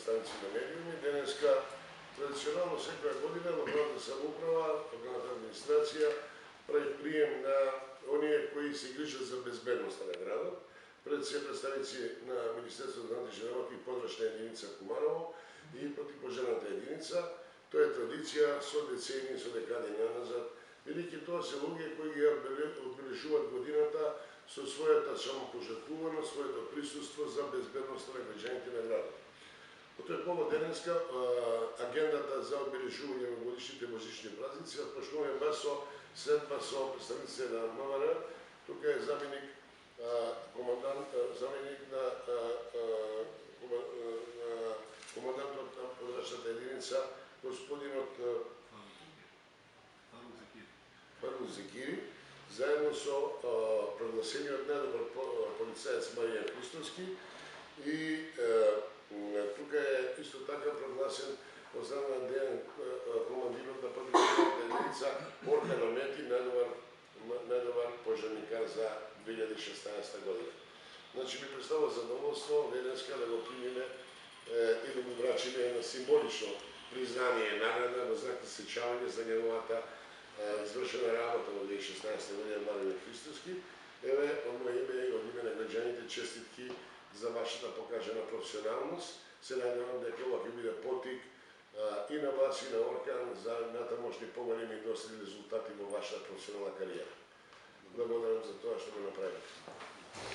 представници на медиуми. Денеска традиционално секоја година локалната самоуправа, локалната администрација прави прием на оние кои се грижат за безбедноста на градот. Пред се представници на Министерството за внатрешни работи и подрачна единица Куманово и противпожарната единица. Тоа е традиција со децени, со декади назад. Велики тоа се луѓе кои ја одбележуваат годината со својата самопожртвуваност, своето присуство за безбедноста на граѓаните на градот. По тој повод денеска агендата за одбележување на годишните божични празници отпочнува следва со представниците на МВР. Тука е заменик на командантот на подрачната единица, господинот Фарук Зекири, заедно со прогласениот најдобар полицаец Маријан Христовски и тука е исто така прогласен од страна на Дејан, командирот на противпожарната единица Орка Намети, најдобар пожарникар за 2016 година. Значи ми представува задоволство денеска да го примиме и да му врачиме на символично признание и награда во знак на сечавање за неговата извршена работа во 2016 година Маријан Христовски. Еве, од моје име и од име на граѓаните честитки за вашата покажена професионалност. Се надевам дека ова ќе биде потик и на вас и на Оркан за натамошни поголеми и доста резултати во вашата професионална кариера. Благодарам за тоа што ме направите.